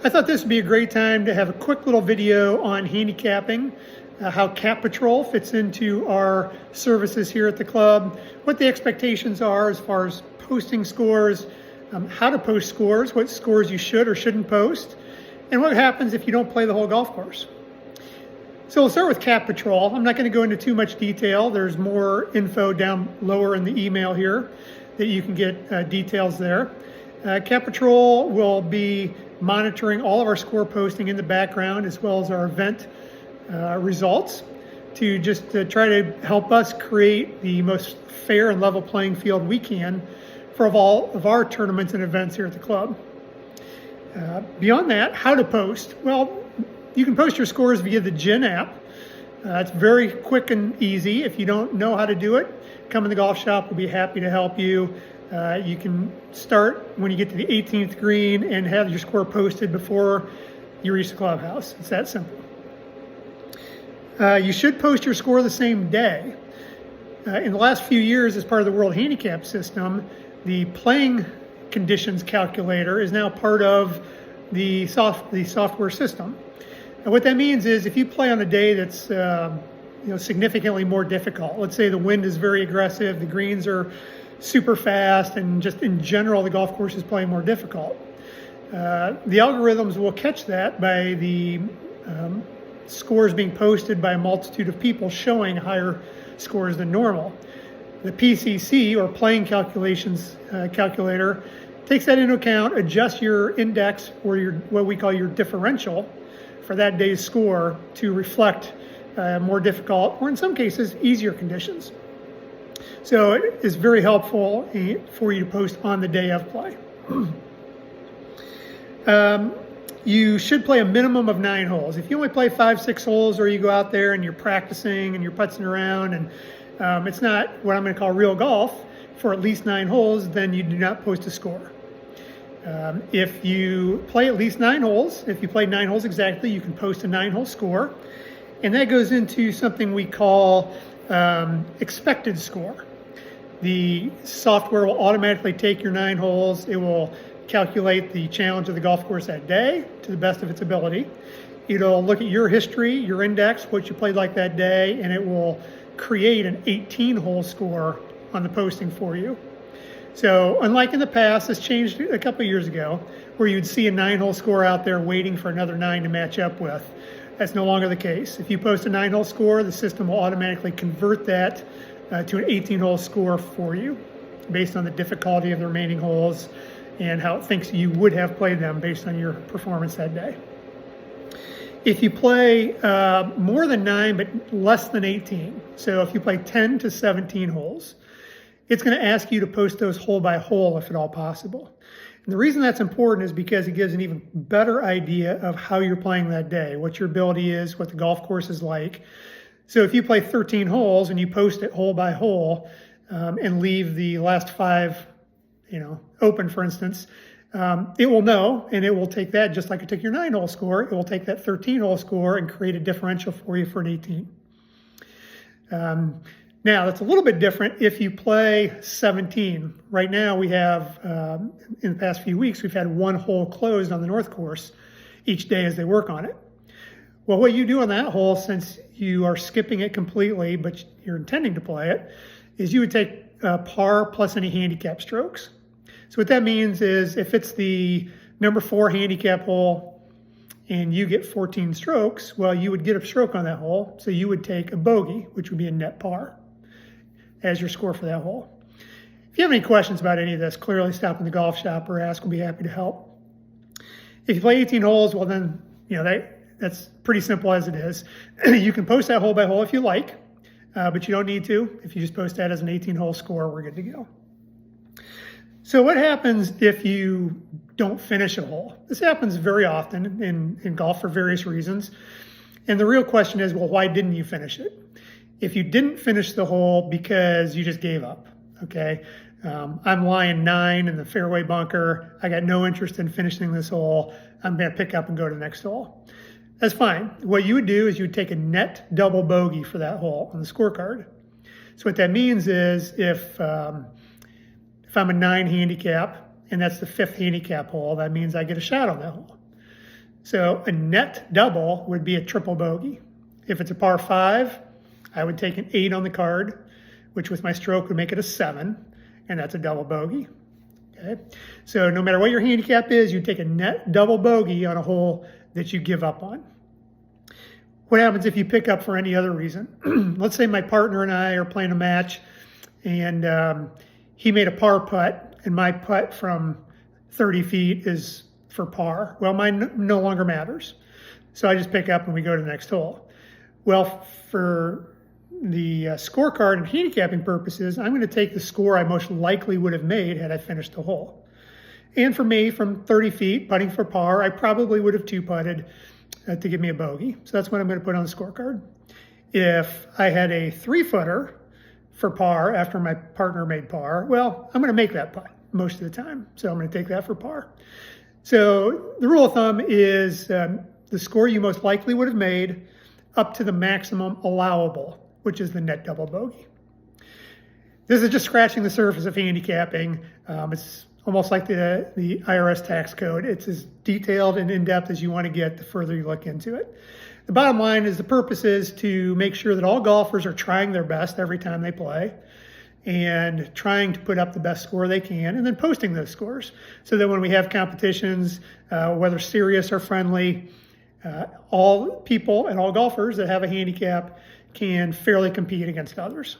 I thought this would be a great time to have a quick little video on handicapping, how Cap Patrol fits into our services here at the club, what the expectations are as far as posting scores, how to post scores, what scores you should or shouldn't post, and what happens if you don't play the whole golf course. So we'll start with Cap Patrol. I'm not going to go into too much detail. There's more info down lower in the email here that you can get details there. Cap Patrol will be monitoring all of our score posting in the background as well as our event results to just try to help us create the most fair and level playing field we can for all of our tournaments and events here at the club. Beyond that, how to post. Well, you can post your scores via the GIN app. It's very quick and easy. If you don't know how to do it, come in the golf shop. We'll be happy to help you. You can start when you get to the 18th green and have your score posted before you reach the clubhouse. It's that simple. You should post your score the same day. In the last few years, as part of the World Handicap System, the playing conditions calculator is now part of the software system. And what that means is if you play on a day that's significantly more difficult, let's say the wind is very aggressive, the greens are super fast, and just in general the golf course is playing more difficult, the algorithms will catch that by the scores being posted by a multitude of people showing higher scores than normal. The PCC, or playing calculations calculator, takes that into account, adjusts your index or your what we call your differential for that day's score to reflect more difficult, or in some cases easier conditions. So it is very helpful for you to post on the day of play. You should play a minimum of 9 holes. If you only play 5, 6 holes, or you go out there and you're practicing and you're putzing around and it's not what I'm going to call real golf for at least 9 holes, then you do not post a score. If you play at least 9 holes, if you play 9 holes exactly, you can post a 9-hole score. And that goes into something we call expected score. The software will automatically take your 9 holes. It will calculate the challenge of the golf course that day to the best of its ability. It'll look at your history, your index, what you played like that day, and it will create an 18-hole score on the posting for you. So unlike in the past, this changed a couple of years ago, where you'd see a 9-hole score out there waiting for another 9 to match up with. That's no longer the case. If you post a 9-hole score, the system will automatically convert that to an 18-hole score for you based on the difficulty of the remaining holes and how it thinks you would have played them based on your performance that day. If you play more than 9 but less than 18, so if you play 10 to 17 holes, it's going to ask you to post those hole by hole if at all possible. And the reason that's important is because it gives an even better idea of how you're playing that day, what your ability is, what the golf course is like. So if you play 13 holes and you post it hole by hole and leave the last 5 open, for instance, it will know, and it will take that, just like it took your 9-hole score, it will take that 13-hole score and create a differential for you for an 18. Now, that's a little bit different if you play 17. Right now, we have, in the past few weeks, we've had 1 hole closed on the North Course each day as they work on it. Well, what you do on that hole, since you are skipping it completely, but you're intending to play it, is you would take par plus any handicap strokes. So what that means is if it's the number 4 handicap hole and you get 14 strokes, well, you would get a stroke on that hole, so you would take a bogey, which would be a net par, as your score for that hole. If you have any questions about any of this, clearly stop in the golf shop or ask. We'll be happy to help. If you play 18 holes, well then, that's pretty simple as it is. You can post that hole by hole if you like, but you don't need to. If you just post that as an 18-hole score, we're good to go. So what happens if you don't finish a hole? This happens very often in golf for various reasons. And the real question is, well, why didn't you finish it? If you didn't finish the hole because you just gave up, okay? I'm lying 9 in the fairway bunker. I got no interest in finishing this hole. I'm going to pick up and go to the next hole. That's fine. What you would do is you would take a net double bogey for that hole on the scorecard. So what that means is if I'm a 9 handicap and that's the 5th handicap hole, that means I get a shot on that hole. So a net double would be a triple bogey. If it's a par 5, I would take an 8 on the card, which with my stroke would make it a 7, and that's a double bogey. Okay, so no matter what your handicap is, you take a net double bogey on a hole that you give up on. What happens if you pick up for any other reason? Let's say my partner and I are playing a match, and he made a par putt, and my putt from 30 feet is for par. Well, mine no longer matters. So I just pick up and we go to the next hole. Well, for the scorecard and handicapping purposes, I'm going to take the score I most likely would have made had I finished the hole. And for me, from 30 feet, putting for par, I probably would have 2-putted to give me a bogey. So that's what I'm going to put on the scorecard. If I had a 3-footer for par after my partner made par, well, I'm going to make that putt most of the time. So I'm going to take that for par. So the rule of thumb is the score you most likely would have made up to the maximum allowable, which is the net double bogey. This is just scratching the surface of handicapping. It's almost like the IRS tax code. It's as detailed and in-depth as you want to get the further you look into it. The bottom line is the purpose is to make sure that all golfers are trying their best every time they play and trying to put up the best score they can and then posting those scores so that when we have competitions, whether serious or friendly, all people and all golfers that have a handicap can fairly compete against others.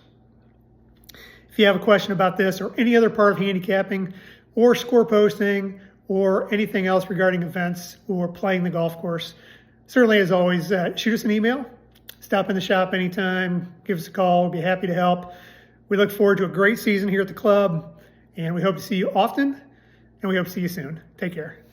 If you have a question about this or any other part of handicapping or score posting or anything else regarding events or playing the golf course, certainly as always, shoot us an email, stop in the shop anytime, give us a call, we'll be happy to help. We look forward to a great season here at the club, and we hope to see you often, and we hope to see you soon. Take care.